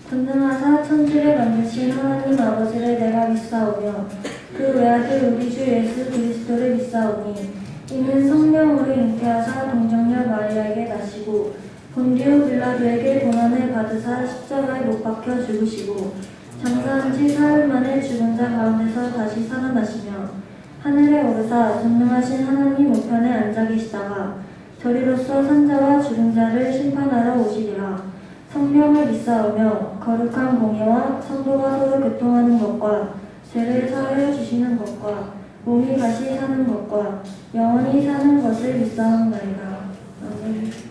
전능하사 천지를 만드신 하나님 아버지를 내가 믿사오며 그 외아들 우리 주 예수 그리스도를 믿사오니 이는 성령으로 잉태하사 동정녀 마리아에게 나시고 본디오 빌라도에게 고난을 받으사 십자가에 못 박혀 죽으시고 장사한 지 사흘 만에 죽은 자 가운데서 다시 살아나시며 하늘에 오르사 전능하신 하나님 우편에 앉아 계시다가 저리로서 산자와 죽은 자를 심판하러 오시리라. 성령을 믿사오며 거룩한 공예와 성도가 서로 교통하는 것과 죄를 사하여 주시는 것과 몸이 다시 사는 것과 영원히 사는 것을 믿사옵나이다. 아멘.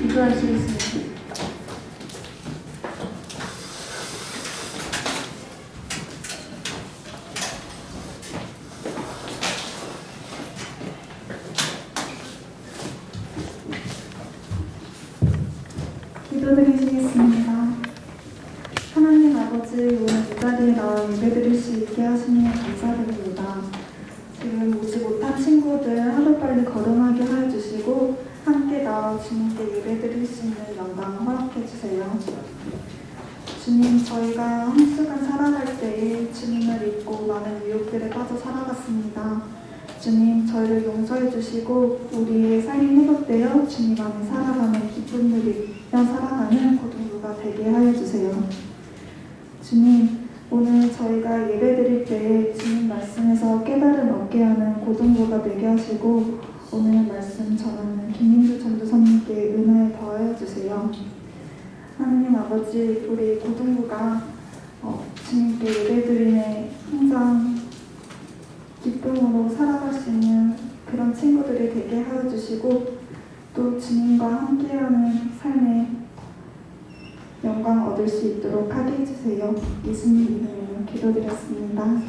기도하시겠습니다. 기도드리시겠습니다. 하나님 아버지, 오늘 이 자리에 나와 예배드릴 수 있게 하시니 감사드립니다. 지금 오지 못한 친구들 하루빨리 거듭나게 하여 주시고 함께 나와 주님께 예배드릴 수 있는 영광 허락해 주세요. 주님, 저희가 한 주간 살아갈 때에 주님을 잊고 많은 유혹들에 빠져 살아갔습니다. 주님, 저희를 용서해 주시고 우리의 삶이 회복되어 주님 안에 살아가는 기쁨 누리며 살아가는 고등부가 되게 하여 주세요. 주님, 오늘 저희가 예배드릴 때에 주님 말씀에서 깨달음 얻게 하는 고등부가 되게 하시고 오늘 말씀 전하는 김민주 전도사님께 은혜 더하여 주세요. 하나님 아버지, 우리 고등부가 주님께 예배드리네 항상 기쁨으로 살아갈 수 있는 그런 친구들이 되게 하여 주시고 또 주님과 함께하는 삶에 영광 얻을 수 있도록 하게 해주세요. 예수님 이름으로 기도드렸습니다.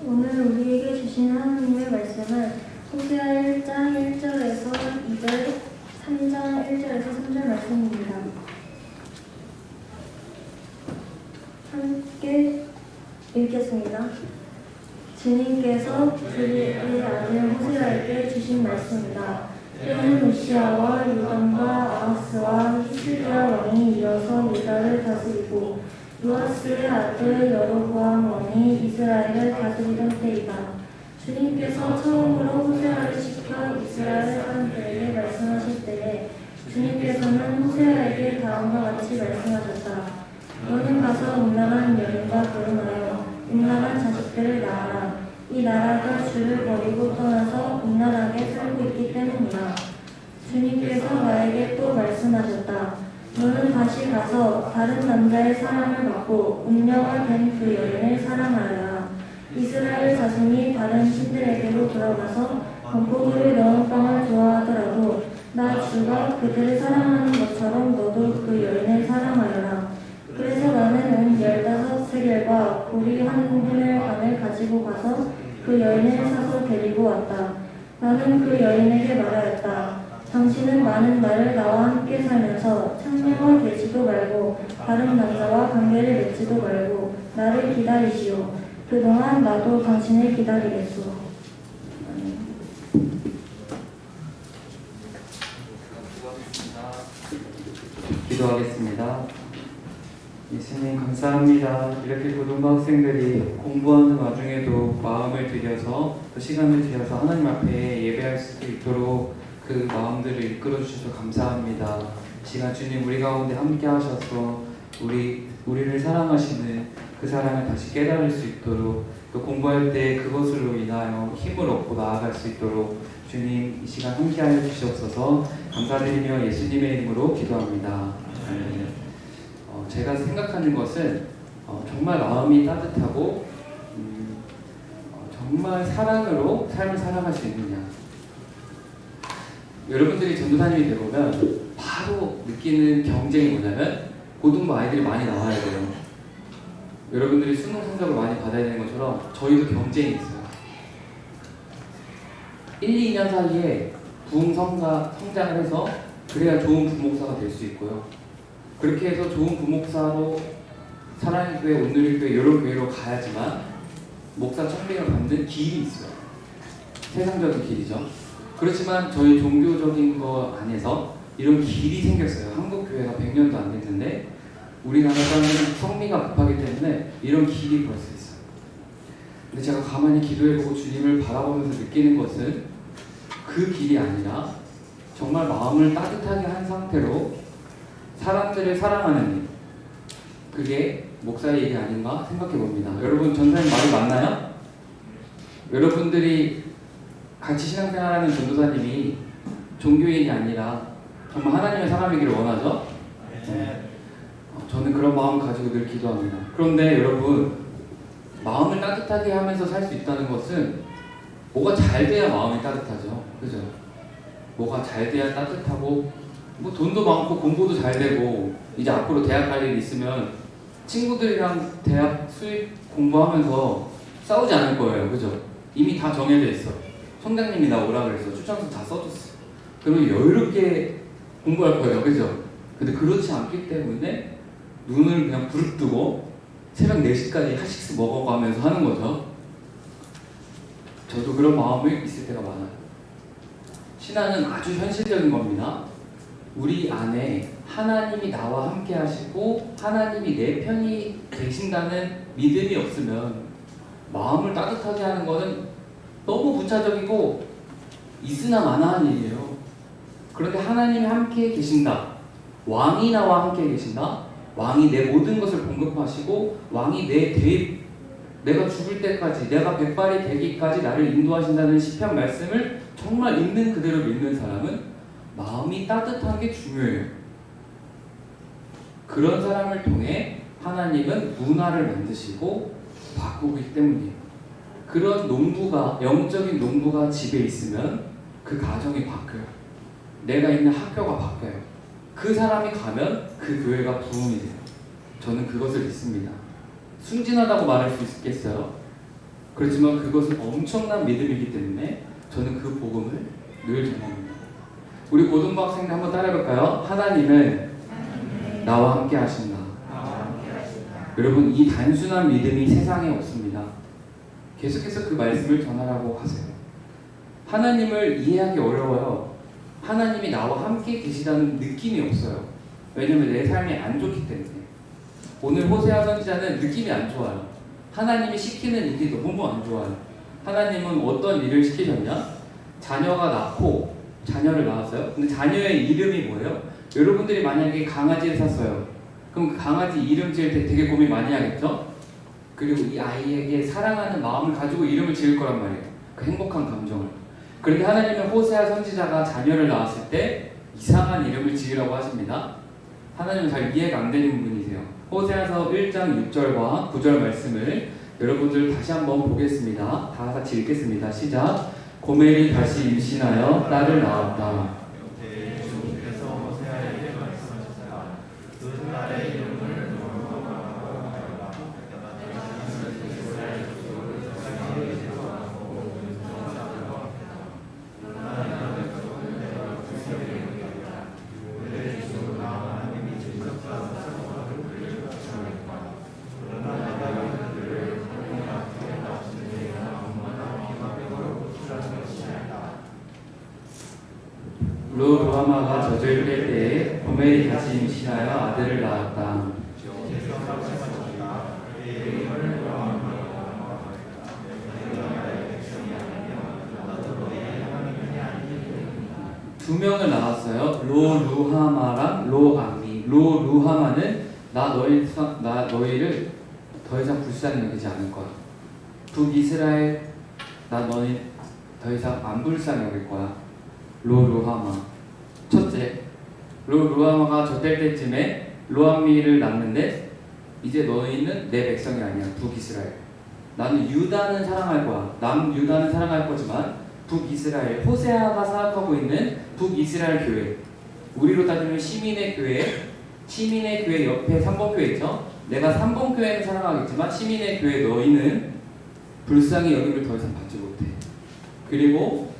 오늘 우리에게 주신 하나님의 말씀은 호세아 1장 1절에서 2절, 3장 1절에서 3절 말씀입니다. 함께 읽겠습니다. 주님께서 그의 아들 호세아에게 주신 말씀이다. 때는 우시아와 요담과 아하스와 히스기야 왕이 이어서 유다를 다스리고 요아스의 아들 여로보암 왕이 이스라엘을 다스리던 때이다. 주님께서 처음으로 호세아를 시켜 이스라엘 사람들에게 말씀하실 때에 주님께서는 호세아에게 다음과 같이 말씀하셨다. 너는 가서 음란한 여인과 결혼하여 음란한 자식들을 낳아라. 이 나라가 주를 버리고 떠나서 음란하게 살고 있기 때문이다. 주님께서 나에게 또 말씀하셨다. 너는 다시 가서 다른 남자의 사랑을 받고 음녀가 된 그 여인을 사랑하여라. 이스라엘 자손이 다른 신들에게로 돌아가서 건포도를 넣은 빵을 좋아하더라도 나 주가 그들을 사랑하는 것처럼 너도 그 여인을 사랑하여라. 그래서 나는 은 15세겔과 보리 한 해멜간을 가지고 가서 그 여인을 사서 데리고 왔다. 나는 그 여인에게 말하였다. 당신은 많은 날을 나와 함께 살면서 창녀가 되지도 말고 다른 남자와 관계를 맺지도 말고 나를 기다리시오. 그동안 나도 당신을 기다리겠소. 기도하겠습니다. 예수님 감사합니다. 이렇게 고등부 학생들이 공부하는 와중에도 마음을 들여서 또 시간을 들여서 하나님 앞에 예배할 수 있도록 그 마음들을 이끌어 주셔서 감사합니다. 시간 주님 우리 가운데 함께 하셔서 우리를 사랑하시는 그 사랑을 다시 깨달을 수 있도록 또 공부할 때 그것으로 인하여 힘을 얻고 나아갈 수 있도록 주님 이 시간 함께 하여 주시옵소서. 감사드리며 예수님의 이름으로 기도합니다. 제가 생각하는 것은 정말 마음이 따뜻하고 정말 사랑으로 삶을 살아갈 수 있느냐. 여러분들이 전도사님이 되보면 바로 느끼는 경쟁이 뭐냐면 고등부 아이들이 많이 나와야 돼요. 여러분들이 수능 성적을 많이 받아야 되는 것처럼 저희도 경쟁이 있어요. 1, 2년 사이에 부흥 성장을 해서 그래야 좋은 부목사가 될 수 있고요. 그렇게 해서 좋은 부목사로 사랑의 교회, 온누리 교회 여러 교회로 가야지만 목사 청빙을 받는 길이 있어요. 세상적인 길이죠. 그렇지만 저희 종교적인 거 안에서 이런 길이 생겼어요. 한국 교회가 100년도 안 됐는데 우리나라 사람들은 성미가 급하기 때문에 이런 길이 벌써 있어요. 근데 제가 가만히 기도해보고 주님을 바라보면서 느끼는 것은 그 길이 아니라 정말 마음을 따뜻하게 한 상태로 사랑의 사람들을 사랑하는 일. 그게 목사의 일이 아닌가 생각해 봅니다. 여러분, 전사님 말이 맞나요? 여러분들이 같이 신앙생활하는 전도사님이 종교인이 아니라 정말 하나님의 사람이기를 원하죠? 네. 저는 그런 마음 가지고 늘 기도합니다. 그런데 여러분, 마음을 따뜻하게 하면서 살 수 있다는 것은 뭐가 잘 돼야 마음이 따뜻하죠. 그죠? 뭐가 잘 돼야 따뜻하고, 뭐 돈도 많고 공부도 잘 되고, 이제 앞으로 대학 갈 일 있으면 친구들이랑 대학 수입 공부하면서 싸우지 않을 거예요. 그죠? 이미 다 정해져 있어. 성장님이 나 오라 그래서 추천서 다 써줬어. 그러면 여유롭게 공부할 거예요. 그죠? 근데 그렇지 않기 때문에 눈을 그냥 부릅뜨고 새벽 4시까지 하식스 먹어가면서 하는 거죠. 저도 그런 마음이 있을 때가 많아요. 신앙은 아주 현실적인 겁니다. 우리 안에 하나님이 나와 함께 하시고 하나님이 내 편이 계신다는 믿음이 없으면 마음을 따뜻하게 하는 거는 너무 부차적이고 있으나 마나한 일이에요. 그런데 하나님이 함께 계신다. 왕이 나와 함께 계신다. 왕이 내 모든 것을 공급하시고 왕이 내가 죽을 때까지, 내가 백발이 되기까지 나를 인도하신다는 시편 말씀을 정말 있는 그대로 믿는 사람은 마음이 따뜻한 게 중요해요. 그런 사람을 통해 하나님은 문화를 만드시고 바꾸기 때문이에요. 그런 농부가, 영적인 농부가 집에 있으면 그 가정이 바뀌어요. 내가 있는 학교가 바뀌어요. 그 사람이 가면 그 교회가 부흥이 돼요. 저는 그것을 믿습니다. 순진하다고 말할 수 있겠어요. 그렇지만 그것은 엄청난 믿음이기 때문에 저는 그 복음을 늘 전합니다. 우리 고등부 학생들 한번 따라해볼까요? 하나님은 나와 함께 하신다. 여러분, 이 단순한 믿음이 세상에 없습니다. 계속해서 그 말씀을 전하라고 하세요. 하나님을 이해하기 어려워요. 하나님이 나와 함께 계시다는 느낌이 없어요. 왜냐면 내 삶이 안 좋기 때문에. 오늘 호세아 선지자는 느낌이 안 좋아요. 하나님이 시키는 일이 너무 안 좋아요. 하나님은 어떤 일을 시키셨냐? 자녀가 낳고 자녀를 낳았어요. 근데 자녀의 이름이 뭐예요? 여러분들이 만약에 강아지를 샀어요. 그럼 그 강아지 이름 지을 때 되게 고민 많이 하겠죠? 그리고 이 아이에게 사랑하는 마음을 가지고 이름을 지을 거란 말이에요. 그 행복한 감정을. 그런데 하나님은 호세아 선지자가 자녀를 낳았을 때 이상한 이름을 지으라고 하십니다. 하나님은 잘 이해가 안 되는 분이세요. 호세아서 1장 6절과 9절 말씀을 여러분들 다시 한번 보겠습니다. 다 같이 읽겠습니다. 시작. 고멜이 다시 임신하여 딸을 낳았다. 루하마가 젖을 뺄 때에 고멜이 다시 임신하여 아들을 낳았다. 두 명을 낳았어요. 루하마랑 로암미. 루하마는 나 너희를 더 이상 불쌍히 여기지 않을 거야. 북이스라엘 나 너희 더 이상 안 불쌍히 여길 거야. 루하마. 첫째, 루하마가 젖될 때쯤에 로암미를 낳는데 이제 너희는 내 백성이 아니야. 북이스라엘. 나는 유다는 사랑할 거야. 남유다는 사랑할 거지만 북이스라엘, 호세아가 생각하고 있는 북이스라엘 교회, 우리로 따지면 시민의 교회 옆에 3번 교회 있죠? 내가 3번 교회는 사랑하겠지만 시민의 교회 너희는 불쌍히 여김을 더 이상 받지 못해. 그리고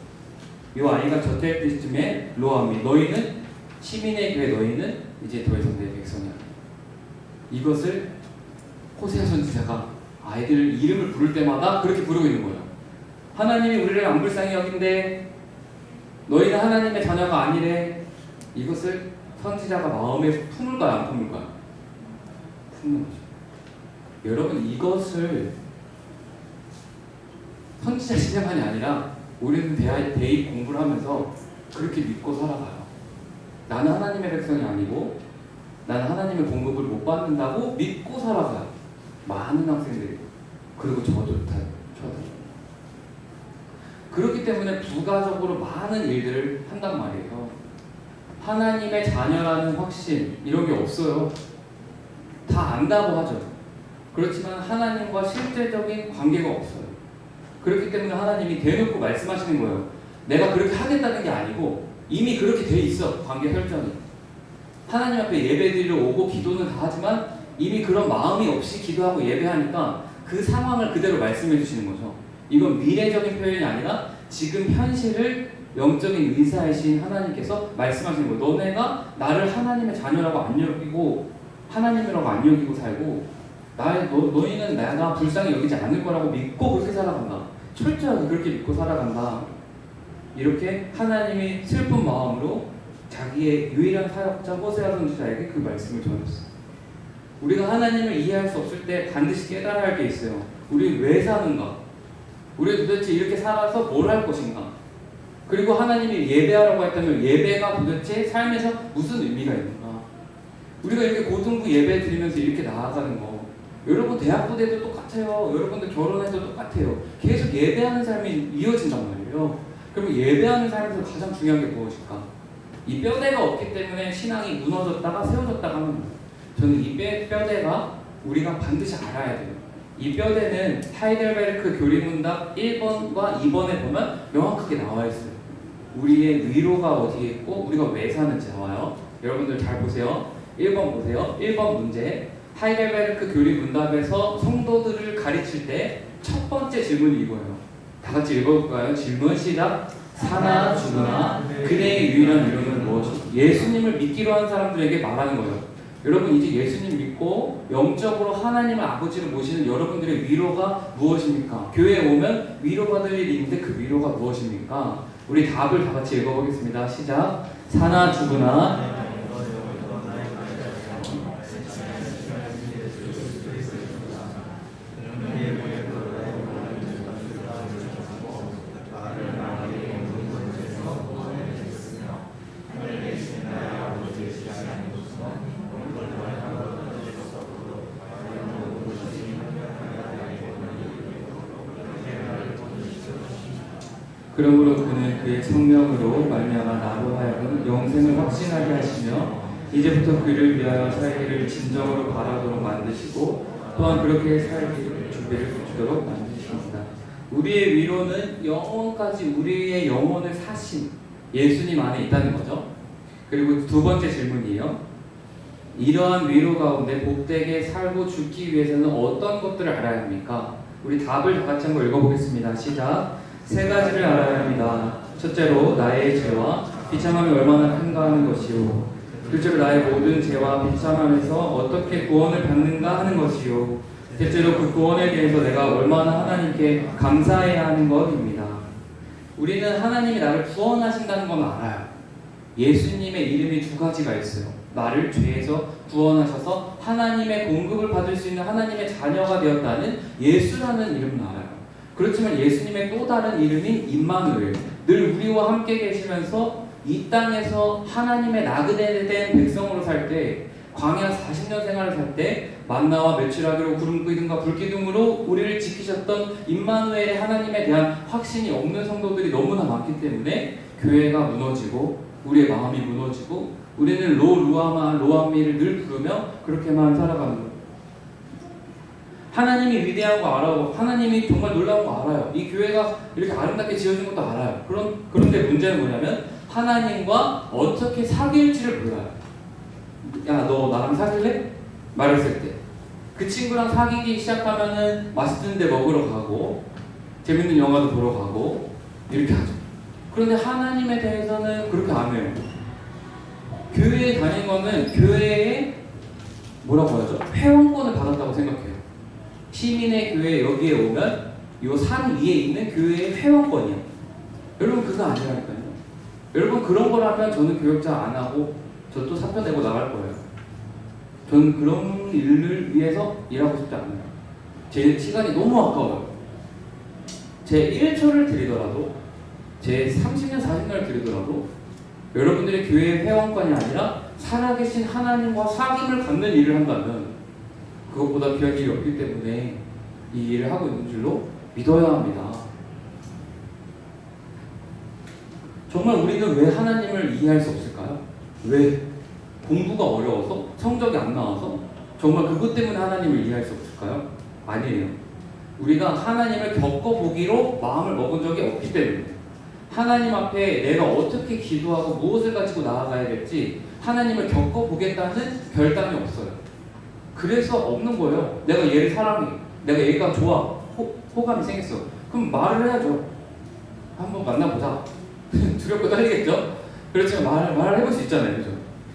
이 아이가 젖될 때쯤에 로암미, 너희는 시민의 교회 너희는 이제 더 이상 내 백성이 아니야. 이것을 호세아 선지자가 아이들 이름을 부를 때마다 그렇게 부르고 있는 거예요. 하나님이 우리를 안 불쌍히 여긴데 너희는 하나님의 자녀가 아니래. 이것을 선지자가 마음에 품을까요? 안 품을까요? 품는 거죠. 여러분, 이것을 선지자 시대만이 아니라 우리는 대입 공부를 하면서 그렇게 믿고 살아가요. 나는 하나님의 백성이 아니고 나는 하나님의 공급을 못 받는다고 믿고 살아가요. 많은 학생들이. 그리고 저도 다 그렇기 때문에 부가적으로 많은 일들을 한단 말이에요. 하나님의 자녀라는 확신 이런 게 없어요. 다 안다고 하죠. 그렇지만 하나님과 실제적인 관계가 없어요. 그렇기 때문에 하나님이 대놓고 말씀하시는 거예요. 내가 그렇게 하겠다는 게 아니고 이미 그렇게 돼 있어. 관계 설정이. 하나님 앞에 예배드리러 오고 기도는 다 하지만 이미 그런 마음이 없이 기도하고 예배하니까 그 상황을 그대로 말씀해 주시는 거죠. 이건 미래적인 표현이 아니라 지금 현실을 영적인 의사이신 하나님께서 말씀하시는 거예요. 너네가 나를 하나님의 자녀라고 안 여기고 하나님이라고 안 여기고 살고 너희는 내가 불쌍히 여기지 않을 거라고 믿고 그렇게 살아간다. 철저하게 그렇게 믿고 살아간다. 이렇게 하나님이 슬픈 마음으로 자기의 유일한 사역자 호세아 선지자에게 그 말씀을 전했어요. 우리가 하나님을 이해할 수 없을 때 반드시 깨달아야 할 게 있어요. 우리 왜 사는가? 우리 도대체 이렇게 살아서 뭘 할 것인가? 그리고 하나님이 예배하라고 했다면 예배가 도대체 삶에서 무슨 의미가 있는가? 우리가 이렇게 고등부 예배 드리면서 이렇게 나아가는 거, 여러분 대학부 때도 똑같아요. 여러분들 결혼해도 똑같아요. 계속 예배하는 삶이 이어진단 말이에요. 그럼 예배하는 삶에서 가장 중요한 게 무엇일까? 이 뼈대가 없기 때문에 신앙이 무너졌다가 세워졌다가 하는 거예요. 저는 이 뼈대가 우리가 반드시 알아야 돼요. 이 뼈대는 하이델베르크 교리문답 1번과 2번에 보면 명확하게 나와 있어요. 우리의 위로가 어디에 있고 우리가 왜 사는지 나와요. 여러분들 잘 보세요. 1번 보세요. 1번 문제. 하이델베르크 교리문답에서 성도들을 가르칠 때 첫 번째 질문이 이거예요. 다 같이 읽어볼까요? 질문 시작. 사나 죽으나 그대의 유일한 위로는 무엇이죠? 예수님을 믿기로 한 사람들에게 말하는 거예요. 여러분 이제 예수님 믿고 영적으로 하나님을 아버지를 모시는 여러분들의 위로가 무엇입니까? 교회에 오면 위로받을 일이 있는데 그 위로가 무엇입니까? 우리 답을 다 같이 읽어보겠습니다. 시작. 사나 죽으나 그러므로 그는 그의 성령으로 말미암아 나로 하여금 영생을 확신하게 하시며 이제부터 그를 위하여 살기를 진정으로 바라도록 만드시고 또한 그렇게 살기를 준비를 주도록 만드십니다. 우리의 위로는 영원까지 우리의 영혼을 사신 예수님 안에 있다는 거죠. 그리고 두 번째 질문이에요. 이러한 위로 가운데 복되게 살고 죽기 위해서는 어떤 것들을 알아야 합니까? 우리 답을 다 같이 한번 읽어보겠습니다. 시작. 세 가지를 알아야 합니다. 첫째로 나의 죄와 비참함이 얼마나 큰가 하는 것이요. 둘째로 나의 모든 죄와 비참함에서 어떻게 구원을 받는가 하는 것이요. 셋째로 그 구원에 대해서 내가 얼마나 하나님께 감사해야 하는 것입니다. 우리는 하나님이 나를 구원하신다는 건 알아요. 예수님의 이름이 두 가지가 있어요. 나를 죄에서 구원하셔서 하나님의 공급을 받을 수 있는 하나님의 자녀가 되었다는 예수라는 이름은 알아요. 그렇지만 예수님의 또 다른 이름인 임마누엘, 늘 우리와 함께 계시면서 이 땅에서 하나님의 나그네된 백성으로 살 때, 광야 40년 생활을 살 때 만나와 메추라기로 구름기둥과 불기둥으로 우리를 지키셨던 임마누엘의 하나님에 대한 확신이 없는 성도들이 너무나 많기 때문에 교회가 무너지고 우리의 마음이 무너지고 우리는 로루아마 로암미를 늘 부르며 그렇게만 살아가는 거예요. 하나님이 위대한 거 알아요. 하나님이 정말 놀라운 거 알아요. 이 교회가 이렇게 아름답게 지어진 것도 알아요. 그런데 문제는 뭐냐면 하나님과 어떻게 사귈지를 몰라요. 야, 너 나랑 사귈래? 말했을 때 그 친구랑 사귀기 시작하면은 맛있는 데 먹으러 가고 재밌는 영화도 보러 가고 이렇게 하죠. 그런데 하나님에 대해서는 그렇게 안 해요. 교회에 다니는 거는 교회에 뭐라고 하죠? 회원권을 받았다고 생각해요. 시민의 교회 여기에 오면 이 산 위에 있는 교회의 회원권이요. 여러분 그거 아니라니까요. 여러분 그런 걸 하면 저는 교역자 안 하고 저 또 사표 내고 나갈 거예요. 저는 그런 일을 위해서 일하고 싶지 않아요. 제 시간이 너무 아까워요. 제 1초를 드리더라도 제 30년 40년을 드리더라도 여러분들의 교회 회원권이 아니라 살아계신 하나님과 사귐을 갖는 일을 한다면 그것보다 귀한 일이 없기 때문에 이 일을 하고 있는 줄로 믿어야 합니다. 정말 우리는 왜 하나님을 이해할 수 없을까요? 왜? 공부가 어려워서? 성적이 안 나와서? 정말 그것 때문에 하나님을 이해할 수 없을까요? 아니에요. 우리가 하나님을 겪어보기로 마음을 먹은 적이 없기 때문에 하나님 앞에 내가 어떻게 기도하고 무엇을 가지고 나아가야 될지 하나님을 겪어보겠다는 결단이 없어요. 그래서 없는 거예요. 내가 얘를 사랑해. 내가 얘가 좋아. 호감이 생겼어. 그럼 말을 해야죠. 한번 만나보자. 두렵고 떨리겠죠? 그렇지만 말을 해볼 수 있잖아요. 그죠?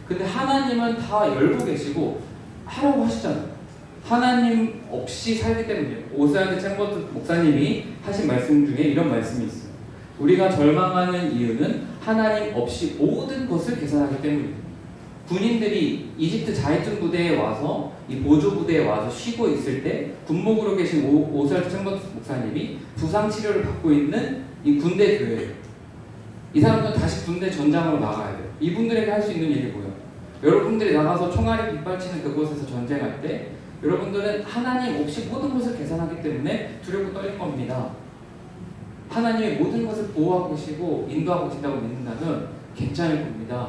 근데 하나님은 다 열고 계시고 하라고 하시잖아요. 하나님 없이 살기 때문이에요. 오스라드 챔버트 목사님이 하신 말씀 중에 이런 말씀이 있어요. 우리가 절망하는 이유는 하나님 없이 모든 것을 계산하기 때문입니다. 군인들이 이집트 자이툰 부대에 와서 이 보조 부대에 와서 쉬고 있을 때 군목으로 계신 오스라드 챔버트 목사님이 부상 치료를 받고 있는 이 군대 교회예요. 이 사람들은 다시 군대 전장으로 나가야 돼요. 이분들에게 할 수 있는 일이 뭐예요? 여러분들이 나가서 총알이 빗발치는 그곳에서 전쟁할 때 여러분들은 하나님 없이 모든 것을 계산하기 때문에 두렵고 떨릴 겁니다. 하나님이 모든 것을 보호하고 계시고 인도하고 계신다고 믿는다면 괜찮을 겁니다.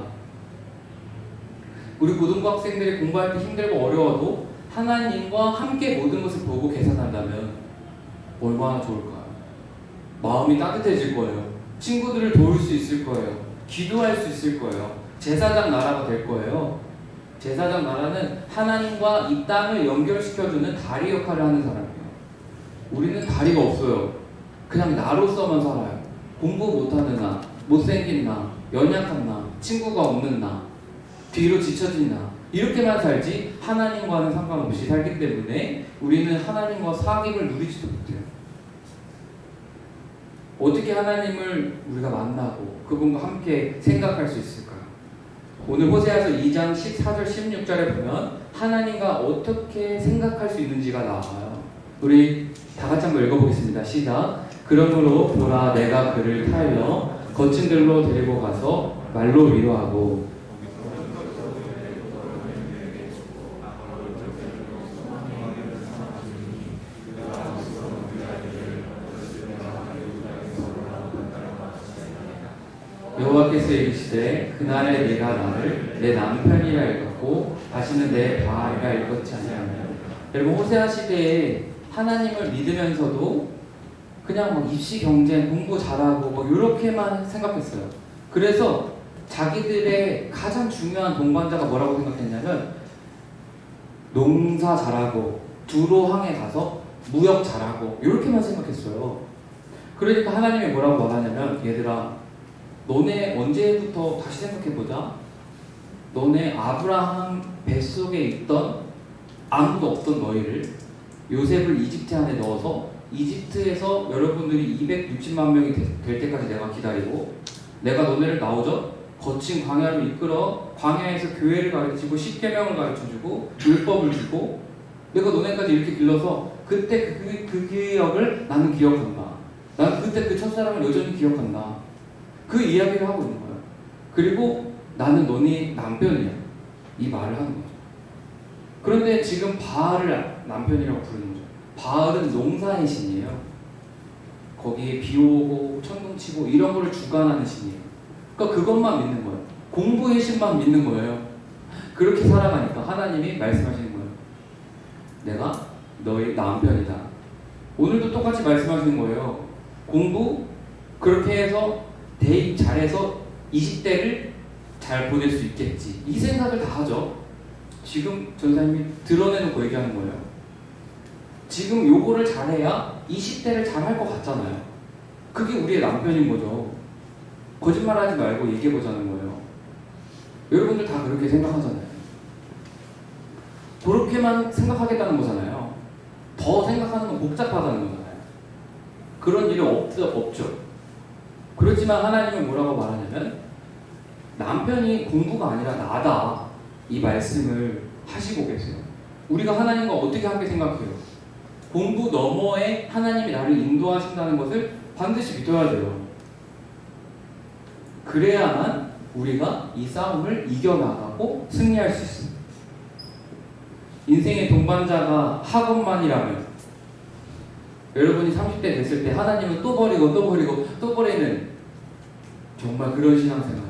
우리 고등학생들이 공부할 때 힘들고 어려워도 하나님과 함께 모든 것을 보고 계산한다면 얼마나 좋을까요? 마음이 따뜻해질 거예요. 친구들을 도울 수 있을 거예요. 기도할 수 있을 거예요. 제사장 나라가 될 거예요. 제사장 나라는 하나님과 이 땅을 연결시켜주는 다리 역할을 하는 사람이에요. 우리는 다리가 없어요. 그냥 나로서만 살아요. 공부 못하는 나, 못생긴 나, 연약한 나, 친구가 없는 나, 뒤로 지쳐진 나, 이렇게만 살지 하나님과는 상관없이 살기 때문에 우리는 하나님과 사귐을 누리지도 못해요. 어떻게 하나님을 우리가 만나고 그분과 함께 생각할 수 있을까요? 오늘 호세아서 2장 14절 16절에 보면 하나님과 어떻게 생각할 수 있는지가 나와요. 우리 다 같이 한번 읽어보겠습니다. 시작. 그러므로 보라 내가 그를 타여 거친 들로 데리고 가서 말로 위로하고 여호와께서 이르시되 그날에 네가 나를 내 남편이라 읽었고 다시는 내 바알이라 읽었지 아니하며. 여러분 호세아 시대에 하나님을 믿으면서도 그냥 뭐 입시 경쟁 공부 잘하고 뭐 이렇게만 생각했어요. 그래서 자기들의 가장 중요한 동반자가 뭐라고 생각했냐면 농사 잘하고 두로항에 가서 무역 잘하고 이렇게만 생각했어요. 그러니까 하나님이 뭐라고 말하냐면 얘들아 너네 언제부터 다시 생각해보자. 너네 아브라함 뱃속에 있던 아무도 없던 너희를 요셉을 이집트 안에 넣어서 이집트에서 여러분들이 260만 명이 될 때까지 내가 기다리고 내가 너네를 나오죠. 거친 광야로 이끌어 광야에서 교회를 가르치고 십계명을 가르쳐주고 율법을 주고 내가 너네까지 이렇게 길러서 그때 그 기억을 나는 기억한다. 난 그때 그 첫사랑을 여전히 기억한다. 그 이야기를 하고 있는 거예요. 그리고 나는 너네 남편이야. 이 말을 하는 거죠. 그런데 지금 바알을 남편이라고 부르는 거죠. 바알은 농사의 신이에요. 거기에 비 오고 천둥 치고 이런 거를 주관하는 신이에요. 그러니까 그것만 믿는 거예요. 공부의 신만 믿는 거예요. 그렇게 살아가니까 하나님이 말씀하시는 거예요. 내가 너의 남편이다. 오늘도 똑같이 말씀하시는 거예요. 공부 그렇게 해서 대입 잘해서 20대를 잘 보낼 수 있겠지. 이 생각을 다 하죠. 지금 전사님이 드러내놓고 얘기하는 거예요. 지금 요거를 잘해야 20대를 잘할 것 같잖아요. 그게 우리의 남편인 거죠. 거짓말하지 말고 얘기해보자는 거예요. 여러분들 다 그렇게 생각하잖아요. 그렇게만 생각하겠다는 거잖아요. 더 생각하는 건 복잡하다는 거잖아요. 그런 일이 없죠. 그렇지만 하나님은 뭐라고 말하냐면 남편이 공부가 아니라 나다. 이 말씀을 하시고 계세요. 우리가 하나님과 어떻게 함께 생각해요? 공부 너머에 하나님이 나를 인도하신다는 것을 반드시 믿어야 돼요. 그래야만 우리가 이 싸움을 이겨나가고 승리할 수 있습니다. 인생의 동반자가 학업만이라면 여러분이 30대 됐을 때 하나님은 또 버리고 또 버리고 또 버리는 정말 그런 신앙생활,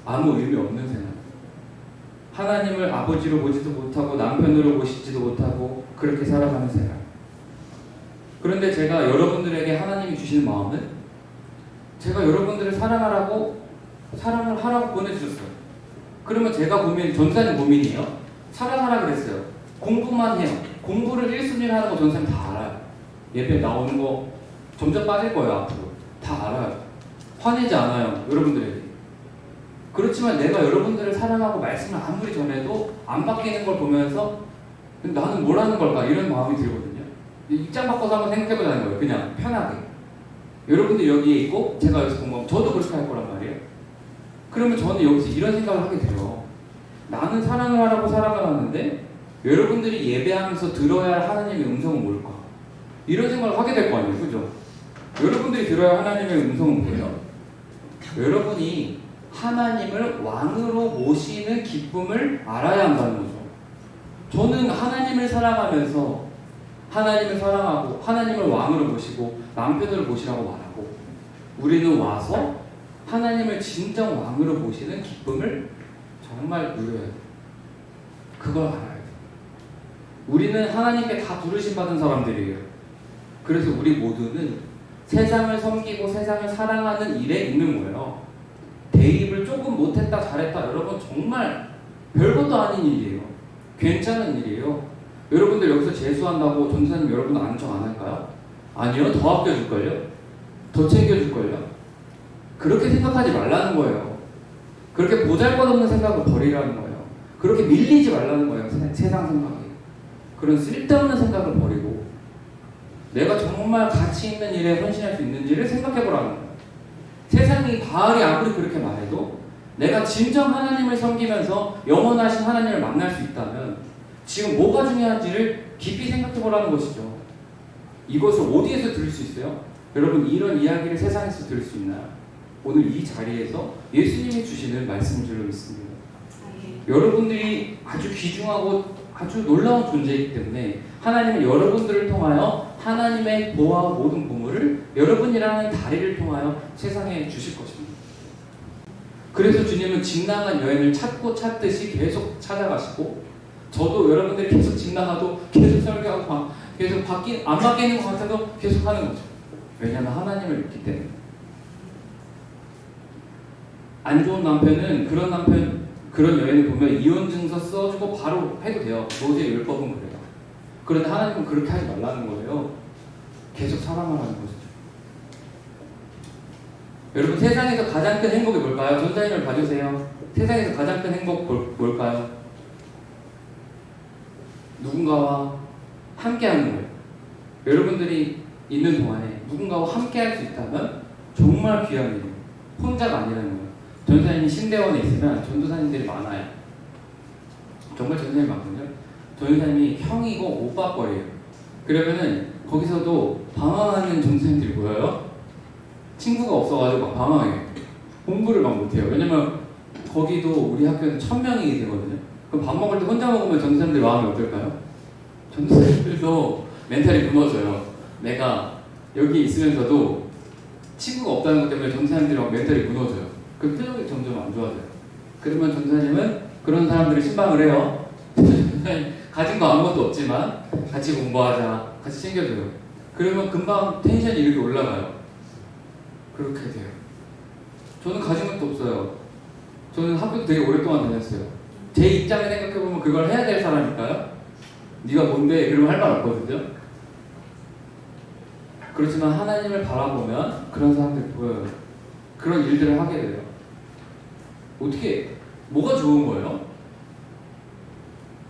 아무 의미 없는 생활. 하나님을 아버지로 보지도 못하고 남편으로 보시지도 못하고 그렇게 살아가는 생활. 그런데 제가 여러분들에게 하나님이 주시는 마음은 제가 여러분들을 사랑하라고 사랑을 하라고 보내주셨어요. 그러면 제가 전사님 고민이에요. 사랑하라 그랬어요. 공부만 해요. 공부를 1순위로 하는 거 전사님 다 알아요. 예배 나오는 거 점점 빠질 거예요. 앞으로 다 알아요. 화내지 않아요. 여러분들에게. 그렇지만 내가 여러분들을 사랑하고 말씀을 아무리 전해도 안 바뀌는 걸 보면서 나는 뭘 하는 걸까 이런 마음이 들거든요. 입장 바꿔서 한번 생각해보자는 거예요. 그냥 편하게. 여러분들 여기에 있고 제가 여기서 공부하면 저도 그렇게 할 거란 말이에요. 그러면 저는 여기서 이런 생각을 하게 돼요. 나는 사랑을 하라고 사랑을 하는데 여러분들이 예배하면서 들어야 할 하나님의 음성은 뭘까? 이런 생각을 하게 될 거 아니에요. 그죠? 여러분들이 들어야 할 하나님의 음성은 뭐예요? 여러분이 하나님을 왕으로 모시는 기쁨을 알아야 한다는 거죠. 저는 하나님을 사랑하면서 하나님을 사랑하고 하나님을 왕으로 모시고 남편으로 모시라고 말하고 우리는 와서 하나님을 진정 왕으로 모시는 기쁨을 정말 누려야 돼요. 그걸 알아야 돼요. 우리는 하나님께 다 부르심 받은 사람들이에요. 그래서 우리 모두는 세상을 섬기고 세상을 사랑하는 일에 있는 거예요. 대입을 조금 못했다 잘했다 여러분 정말 별것도 아닌 일이에요. 괜찮은 일이에요. 여러분들 여기서 재수한다고 전도사님 여러분 안정 안 할까요? 아니요. 더 아껴줄걸요? 더 챙겨줄걸요? 그렇게 생각하지 말라는 거예요. 그렇게 보잘것없는 생각을 버리라는 거예요. 그렇게 밀리지 말라는 거예요. 세상 생각에. 그런 쓸데없는 생각을 버리고 내가 정말 가치 있는 일에 헌신할 수 있는지를 생각해보라는 거예요. 세상이 바알이 아무리 그렇게 말해도 내가 진정 하나님을 섬기면서 영원하신 하나님을 만날 수 있다면 지금 뭐가 중요한지를 깊이 생각해보라는 것이죠. 이것을 어디에서 들을 수 있어요? 여러분 이런 이야기를 세상에서 들을 수 있나요? 오늘 이 자리에서 예수님이 주시는 말씀인 줄로 믿습니다. 여러분들이 아주 귀중하고 아주 놀라운 존재이기 때문에 하나님은 여러분들을 통하여 하나님의 보화와 모든 보물을 여러분이라는 다리를 통하여 세상에 주실 것입니다. 그래서 주님은 직랑한 여인을 찾고 찾듯이 계속 찾아가시고 저도 여러분들이 계속 직랑하도 계속 설교하고 계속 안 바뀌는 것 같아도 계속 하는 거죠. 왜냐하면 하나님을 믿기 때문에. 안 좋은 남편은 그런 여인을 보면 이혼 증서 써주고 바로 해도 돼요. 모세의 율법은 그래요. 그런데 하나님은 그렇게 하지 말라는 거예요. 계속 사랑하라는 거죠. 여러분 세상에서 가장 큰 행복이 뭘까요? 전사님을 봐주세요. 세상에서 가장 큰 행복 뭘까요? 누군가와 함께하는 거예요. 여러분들이 있는 동안에 누군가와 함께할 수 있다면 정말 귀한 일이에요. 혼자가 아니라는 거예요. 전도사님이 신대원에 있으면 전도사님들이 많아요. 정말 전도사님이 많거든요. 전도사님이 형이고 오빠뻘이에요. 그러면은 거기서도 방황하는 전도사님들이 보여요. 친구가 없어가지고 막 방황해요. 공부를 막 못해요. 왜냐면 거기도 우리 학교는 1000명이 되거든요. 그럼 밥 먹을 때 혼자 먹으면 전도사님들 마음이 어떨까요? 전도사님들도 멘탈이 무너져요. 내가 여기 있으면서도 친구가 없다는 것 때문에 전도사님들이 막 멘탈이 무너져요. 그 표정이 점점 안 좋아져요. 그러면 전도사님은 그런 사람들을 신방을 해요. 가진 거 아무것도 없지만 같이 공부하자, 같이 챙겨줘요. 그러면 금방 텐션이 이렇게 올라가요. 그렇게 돼요. 저는 가진 것도 없어요. 저는 학교도 되게 오랫동안 다녔어요. 제 입장에 생각해보면 그걸 해야 될 사람일까요? 네가 뭔데? 그러면 할 말 없거든요. 그렇지만 하나님을 바라보면 그런 사람들이 보여요. 그런 일들을 하게 돼요. 어떻게 뭐가 좋은 거예요?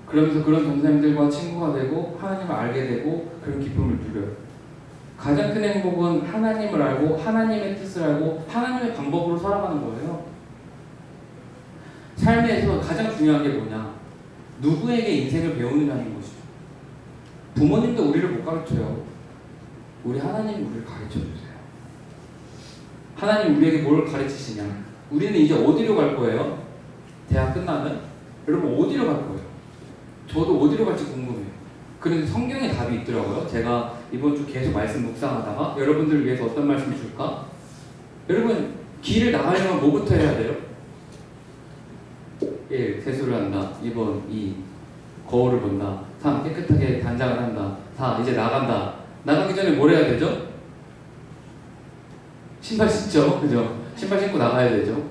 그러면서 그런 전사님들과 친구가 되고 하나님을 알게 되고 그런 기쁨을 누려요. 가장 큰 행복은 하나님을 알고 하나님의 뜻을 알고 하나님의 방법으로 살아가는 거예요. 삶에서 가장 중요한 게 뭐냐? 누구에게 인생을 배우느냐는 것이죠. 부모님도 우리를 못 가르쳐요. 우리 하나님이 우리를 가르쳐 주세요. 하나님 우리에게 뭘 가르치시냐? 우리는 이제 어디로 갈 거예요? 대학 끝나면? 여러분 어디로 갈 거예요? 저도 어디로 갈지 궁금해요. 그런데 성경에 답이 있더라고요. 제가 이번 주 계속 말씀 묵상하다가 여러분들을 위해서 어떤 말씀 줄까? 여러분 길을 나가려면 뭐부터 해야 돼요? 1. 세수를 한다. 2번 2. 거울을 본다. 3. 깨끗하게 단장을 한다. 4. 이제 나간다. 나가기 전에 뭘 해야 되죠? 신발 신죠? 그죠? 신발 신고 나가야 되죠?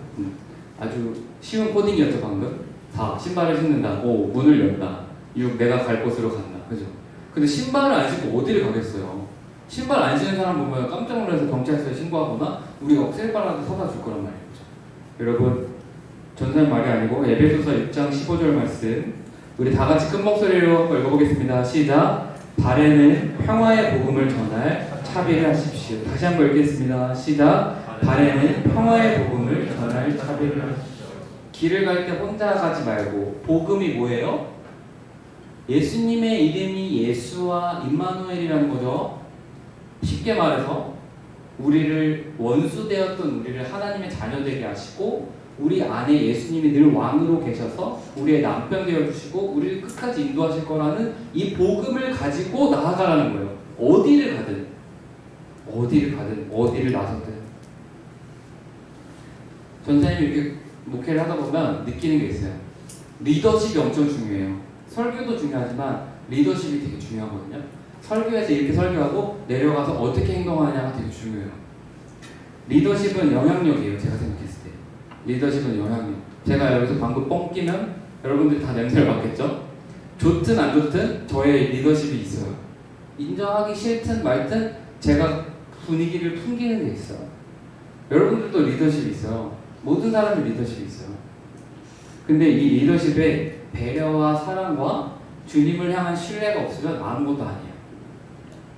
아주 쉬운 코딩이었죠 방금. 4. 신발을 신는다. 5. 문을 연다. 6. 내가 갈 곳으로 간다. 그죠? 근데 신발을 안 신고 어디를 가겠어요? 신발 안 신는 사람 보면 깜짝 놀라서 경찰서에 신고하거나 우리가 억새발라도 사다 줄 거란 말이죠. 여러분 전사의 말이 아니고 에베소서 6장 15절 말씀 우리 다 같이 큰 목소리로 한번 읽어보겠습니다. 시작. 발에는 평화의 복음을 전할 차비를 하십시오. 다시 한번 읽겠습니다. 시작. 발에는 평화의 복음을 전할 차비를 하십시오. 길을 갈 때 혼자 가지 말고 복음이 뭐예요? 예수님의 이름이 예수와 임마누엘이라는 거죠. 쉽게 말해서 우리를 원수 되었던 우리를 하나님의 자녀 되게 하시고 우리 안에 예수님이 늘 왕으로 계셔서 우리의 남편 되어주시고 우리를 끝까지 인도하실 거라는 이 복음을 가지고 나아가라는 거예요. 어디를 가든 어디를 나서든. 전사님이 이렇게 목회를 하다 보면 느끼는 게 있어요. 리더십이 엄청 중요해요. 설교도 중요하지만 리더십이 되게 중요하거든요. 설교에서 이렇게 설교하고 내려가서 어떻게 행동하냐가 되게 중요해요. 리더십은 영향력이에요. 제가 생각했을 때 리더십은 영향력. 제가 여기서 방금 뻥 끼면 여러분들이 다 냄새를 맡겠죠? 좋든 안 좋든 저의 리더십이 있어요. 인정하기 싫든 말든 제가 분위기를 풍기는 게 있어요. 여러분들도 리더십이 있어요. 모든 사람이 리더십이 있어요. 근데 이 리더십에 배려와 사랑과 주님을 향한 신뢰가 없으면 아무것도 아니에요.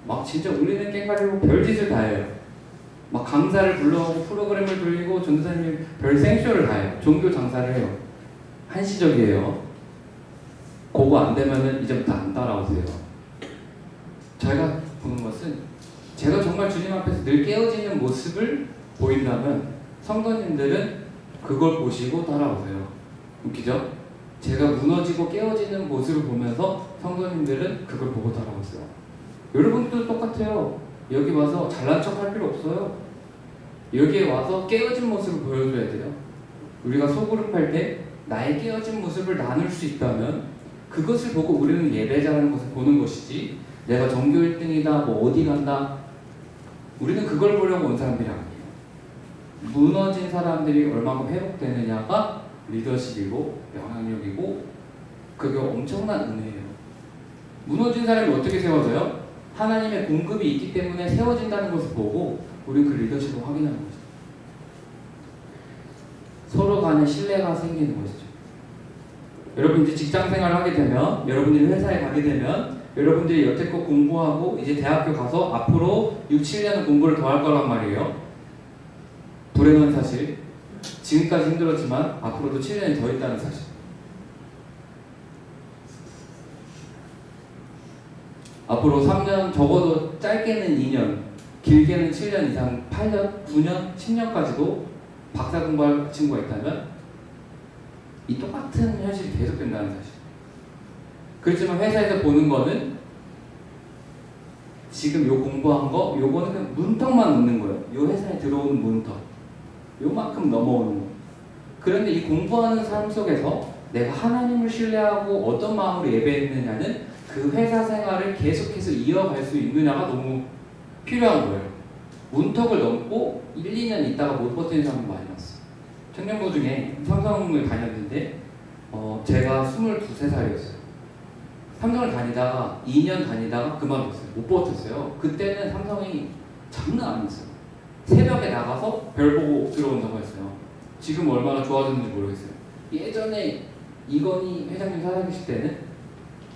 막 진짜 울리는 깽가리로 별짓을 다 해요. 막 강사를 불러오고 프로그램을 돌리고 전도사님 별 생쇼를 다 해요. 종교 장사를 해요. 한시적이에요. 그거 안 되면은 이제부터 안 따라오세요. 저희가 보는 것은 제가 정말 주님 앞에서 늘 깨어지는 모습을 보인다면 성도님들은 그걸 보시고 따라오세요. 웃기죠? 제가 무너지고 깨어지는 모습을 보면서 성도님들은 그걸 보고 따라오세요. 여러분들도 똑같아요. 여기 와서 잘난 척 할 필요 없어요. 여기에 와서 깨어진 모습을 보여줘야 돼요. 우리가 소그룹할 때 나의 깨어진 모습을 나눌 수 있다면 그것을 보고 우리는 예배자라는 것을 보는 것이지 내가 전교 1등이다 뭐 어디 간다 우리는 그걸 보려고 온 사람들이 아니에요. 무너진 사람들이 얼마나 회복되느냐가 리더십이고 영향력이고 그게 엄청난 은혜예요. 무너진 사람이 어떻게 세워져요? 하나님의 공급이 있기 때문에 세워진다는 것을 보고 우리는 그 리더십을 확인하는 거죠. 서로 간에 신뢰가 생기는 것이죠. 여러분 이제 직장 생활을 하게 되면 여러분들이 회사에 가게 되면 여러분들이 여태껏 공부하고 이제 대학교 가서 앞으로 6, 7년은 공부를 더 할 거란 말이에요. 불행한 사실. 지금까지 힘들었지만 앞으로도 7년이 더 있다는 사실. 앞으로 3년, 적어도 짧게는 2년, 길게는 7년 이상, 8년, 9년, 10년까지도 박사 공부할 친구가 있다면 이 똑같은 현실이 계속된다는 사실. 그렇지만 회사에서 보는 거는 지금 요 공부한 거, 요거는 그냥 문턱만 넣는 거예요. 요 회사에 들어오는 문턱. 요만큼 넘어오는 거. 그런데 이 공부하는 삶 속에서 내가 하나님을 신뢰하고 어떤 마음으로 예배했느냐는 그 회사 생활을 계속해서 이어갈 수 있느냐가 너무 필요한 거예요. 문턱을 넘고 1, 2년 있다가 못 버티는 사람이 많이 왔어요. 청년부 중에 삼성을 다녔는데 제가 22, 3살이었어요. 삼성을 다니다가 2년 다니다가 그만뒀어요. 못 버텼어요. 그때는 삼성이 장난 아니었어요. 새벽에 나가서 별 보고 들어온다고 했어요. 지금 얼마나 좋아졌는지 모르겠어요. 예전에 이건희 회장님 살아계실 때는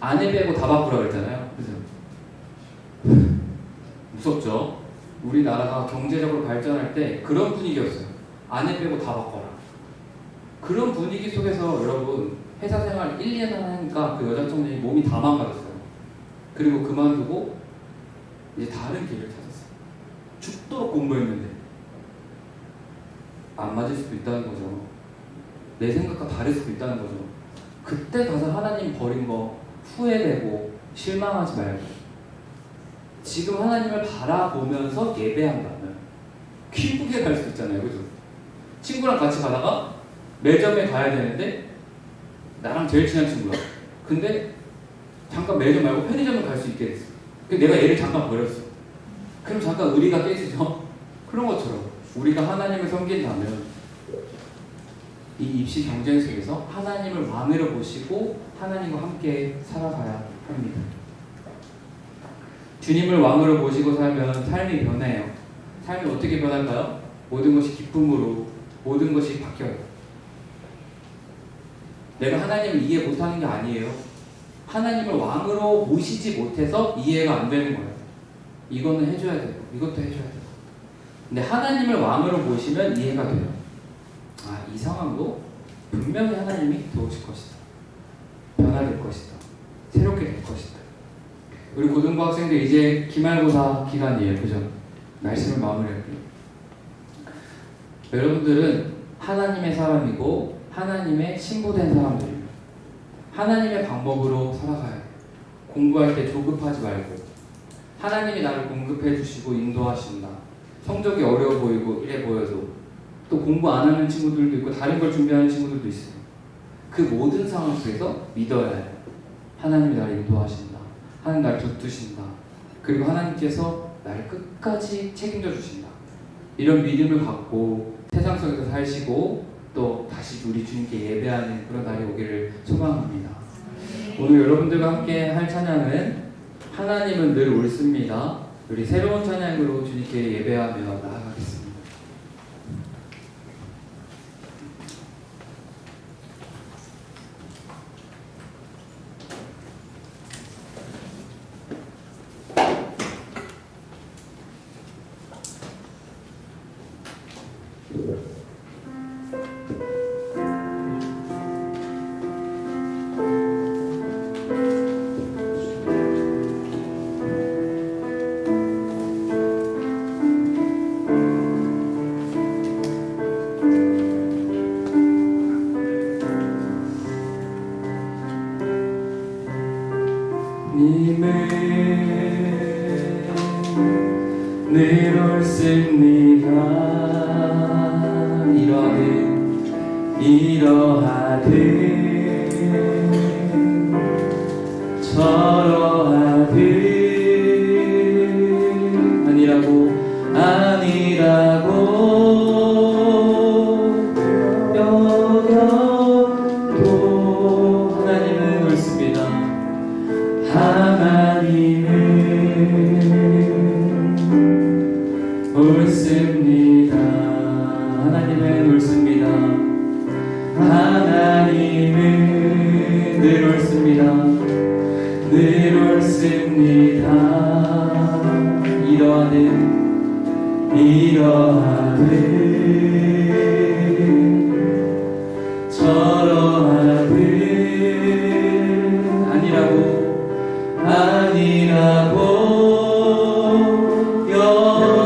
아내 빼고 다 바꾸라고 그랬잖아요. 그죠? 무섭죠? 우리나라가 경제적으로 발전할 때 그런 분위기였어요. 아내 빼고 다 바꿔라. 그런 분위기 속에서 여러분 회사 생활 1, 2년 하니까 그 여자 청년이 몸이 다 망가졌어요. 그리고 그만두고 이제 다른 길을 찾았어요. 죽도록 공부했는데 안 맞을 수도 있다는 거죠. 내 생각과 다를 수도 있다는 거죠. 그때 가서 하나님 버린 거 후회되고 실망하지 말고 지금 하나님을 바라보면서 예배한다면 기쁘게 갈 수 있잖아요. 그죠? 친구랑 같이 가다가 매점에 가야 되는데 나랑 제일 친한 친구야. 근데 잠깐 매점 말고 편의점을 갈 수 있게 됐어. 근데 내가 얘를 잠깐 버렸어. 그럼 잠깐 의리가 깨지죠? 그런 것처럼 우리가 하나님을 섬긴다면 이 입시 경쟁 속에서 하나님을 왕으로 보시고 하나님과 함께 살아가야 합니다. 주님을 왕으로 모시고 살면 삶이 변해요. 삶이 어떻게 변할까요? 모든 것이 기쁨으로, 모든 것이 바뀌어요. 내가 하나님을 이해 못하는 게 아니에요. 하나님을 왕으로 모시지 못해서 이해가 안 되는 거예요. 이거는 해줘야 되고 이것도 해줘야 되고. 근데 하나님을 왕으로 모시면 이해가 돼요. 아, 이 상황도 분명히 하나님이 도우실 것이다. 변화될 것이다. 새롭게 될 것이다. 우리 고등부 학생들 이제 기말고사 기간이에요. 그죠? 말씀을 마무리할게요. 여러분들은 하나님의 사람이고 하나님의 신부된 사람들이에요. 하나님의 방법으로 살아가야 돼요. 공부할 때 조급하지 말고 하나님이 나를 공급해 주시고 인도하신다. 성적이 어려워 보이고 이래 보여도 또 공부 안 하는 친구들도 있고 다른 걸 준비하는 친구들도 있어요. 그 모든 상황 속에서 믿어야 해요. 하나님이 나를 인도하신다. 하나님 나를 붙드신다. 그리고 하나님께서 나를 끝까지 책임져 주신다. 이런 믿음을 갖고 세상 속에서 살시고 또 다시 우리 주님께 예배하는 그런 날이 오기를 소망합니다. 오늘 여러분들과 함께 할 찬양은 하나님은 늘 옳습니다. 우리 새로운 찬양으로 주님께 예배하며 나아가겠습니다. 늘 옳습니다. 이러하듯 저러하듯 아니라고 여겨도 하나님은 옳습니다. 하나님은 옳습니다. 하나님은 옳습니다. 하나님은 늘 옳습니다. 늘 옳습니다. 이러하듯 저러하듯 아니라고 여겨도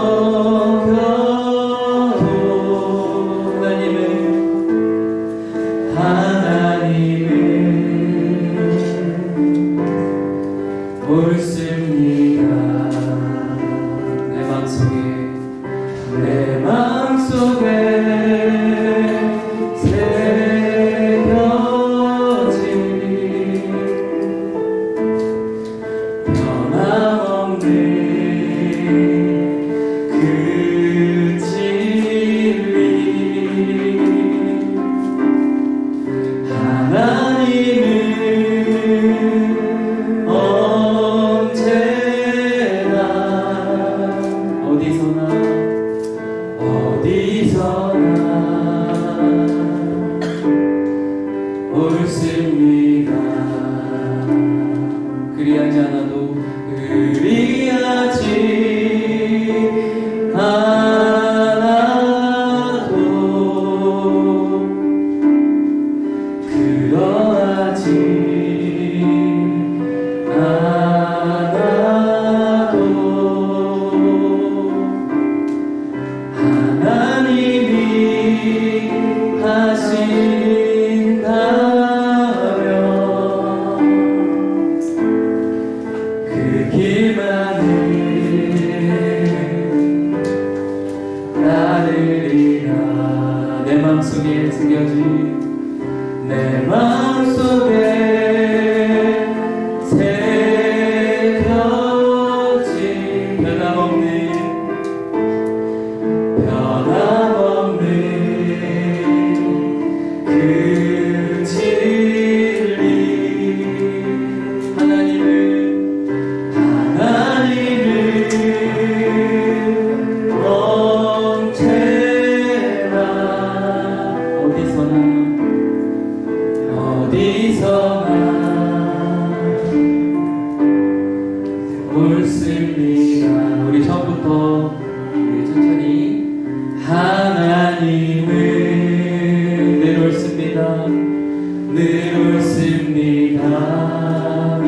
하나님은 옳습니다. 내 마음속에 새겨진 변함없는 그 진리 하나님은 언제나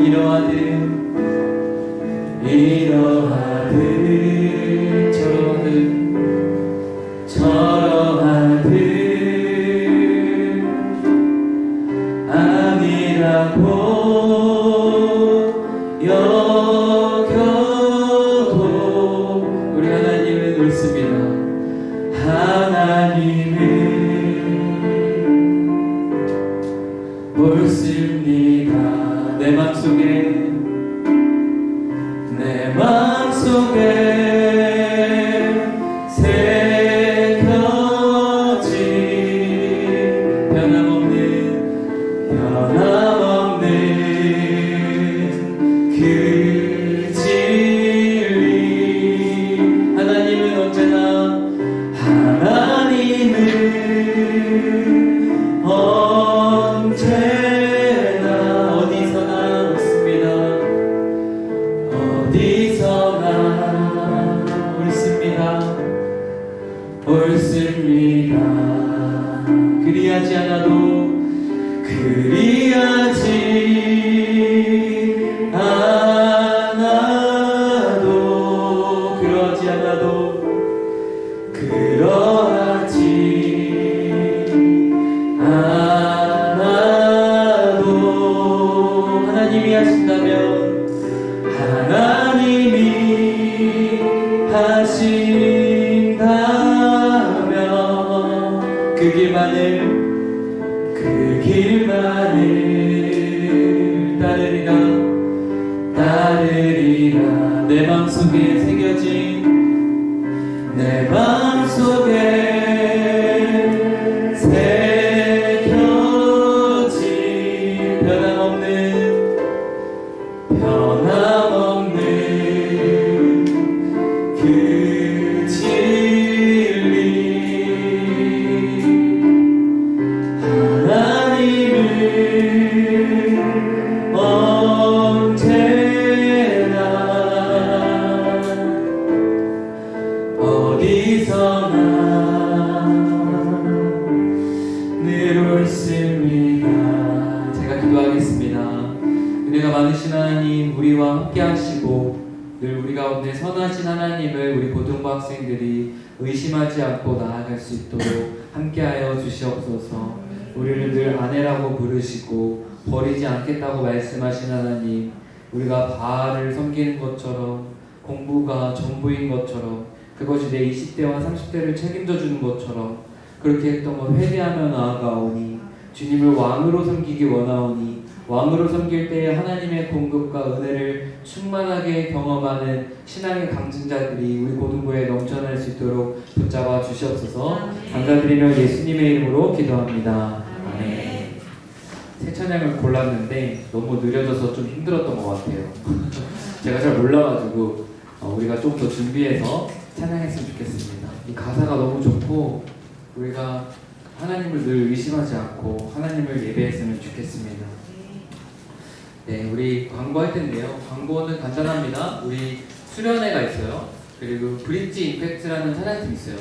이러하듯 저러하듯 아니라고 여겨도 우리 하나님은 옳습니다. 하나님은 옳습니다. 내 맘속에 새겨진 변함없는 그 진리. 하나님은 언제나 어디서나 옳습니다. 어디서나 옳습니다. 그리하지 않아도 하나님이 하신다면 그 길만을 따르리라. 내 맘속에 새겨진 변함없는 그 진리. 하나님은 언제나 어디서나 늘 옳습니다. 제가 기도하겠습니다. 은혜가 많으신 하나님, 우리와 함께 하시고 늘 우리 가운데 선하신 하나님을 우리 고등부 학생들이 의심하지 않고 나아갈 수 있도록 함께하여 주시옵소서. 우리를 늘 아내라고 부르시고 버리지 않겠다고 말씀하신 하나님, 우리가 바알을 섬기는 것처럼 공부가 전부인 것처럼 그것이 내 20대와 30대를 책임져 주는 것처럼 그렇게 했던 것 회개하며 나아가오니 주님을 왕으로 섬기기 원하오니 왕으로 섬길 때에 하나님의 공급과 은혜를 충만하게 경험하는 신앙의 강증자들이 우리 고등부에 넘쳐날 수 있도록 붙잡아 주시옵소서. 감사드리며 예수님의 이름으로 기도합니다. 아멘. 새 찬양을 골랐는데 너무 느려져서 좀 힘들었던 것 같아요. 제가 잘 몰라가지고 우리가 좀 더 준비해서 찬양했으면 좋겠습니다. 이 가사가 너무 좋고 우리가 하나님을 늘 의심하지 않고 하나님을 예배했으면 좋겠습니다. 네, 우리 광고할 텐데요. 광고는 간단합니다. 우리 수련회가 있어요. 그리고 브릿지 임팩트라는 찬양팀이 있어요.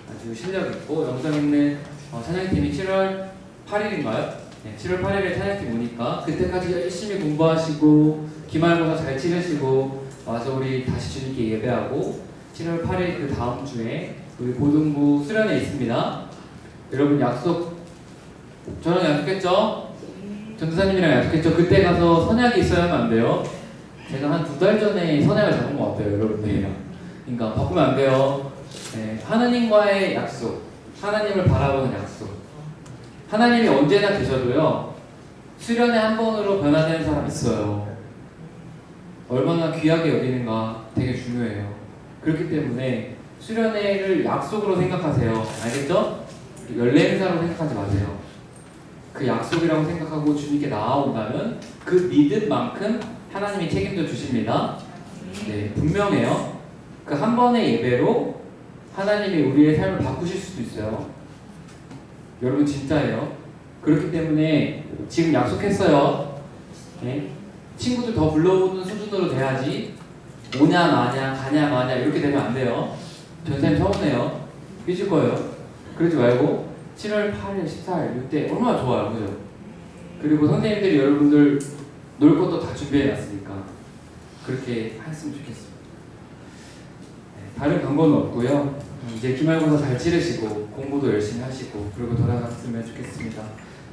아주 실력 있고 영상 있는 찬양팀이 7월 8일인가요? 네, 7월 8일에 찬양팀 오니까 그때까지 열심히 공부하시고 기말고사 잘 치르시고 와서 우리 다시 주님께 예배하고 7월 8일 그 다음 주에 우리 고등부 수련회 있습니다. 여러분 저랑 약속했죠? 전도사님이랑 약속했죠? 그때 가서 선약이 있어야 하면 안 돼요. 제가 한 2달 전에 선약을 잡은 것 같아요, 여러분들이랑. 그러니까 바꾸면 안 돼요. 네, 하나님과의 약속, 하나님을 바라보는 약속. 하나님이 언제나 계셔도요, 수련회 한 번으로 변화되는 사람 있어요. 얼마나 귀하게 여기는가 되게 중요해요. 그렇기 때문에 수련회를 약속으로 생각하세요. 알겠죠? 연례 행사로 생각하지 마세요. 그 약속이라고 생각하고 주님께 나아온다면 그 믿음만큼 하나님이 책임져 주십니다. 네, 분명해요. 그 한 번의 예배로 하나님이 우리의 삶을 바꾸실 수도 있어요. 여러분 진짜예요. 그렇기 때문에 지금 약속했어요. 네? 친구들 더 불러오는 수준으로 돼야지 오냐 마냐 가냐 마냐 이렇게 되면 안 돼요. 전사님 서운해요. 삐질 거예요. 그러지 말고 7월 8일, 14일 이때 얼마나 좋아요. 그죠? 그리고 선생님들이 여러분들 놀 것도 다 준비해 놨으니까 그렇게 했으면 좋겠습니다. 네, 다른 광고는 없고요. 이제 기말고사 잘 치르시고 공부도 열심히 하시고 그리고 돌아갔으면 좋겠습니다.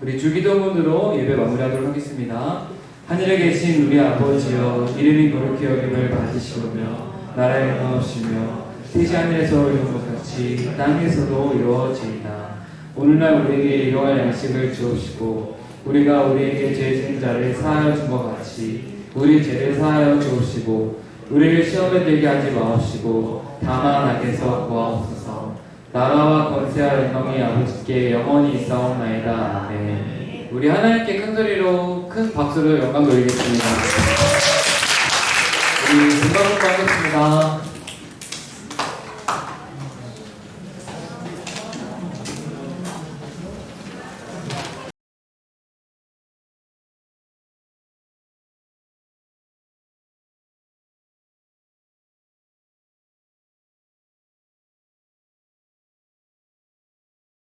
우리 주기도문으로 예배 마무리하도록 하겠습니다. 하늘에 계신 우리 아버지여, 이름이 거룩히 여김을 받으시오며 나라의 나오시며 뜻이 하늘에서 이룬 것 같이 땅에서도 이루어지이다. 오늘날 우리에게 일용할 양식을 주옵시고 우리가 우리에게 죄 지은 자를 사하여 준 것 같이 우리 죄를 사하여 주옵시고 우리를 시험에 들게 하지 마옵시고 다만 악에서 구하옵소서. 나라와 권세와 영광이 아버지께 영원히 있사옵나이다. 아멘. 우리 하나님께 큰 소리로 큰 박수로 영광 돌리겠습니다.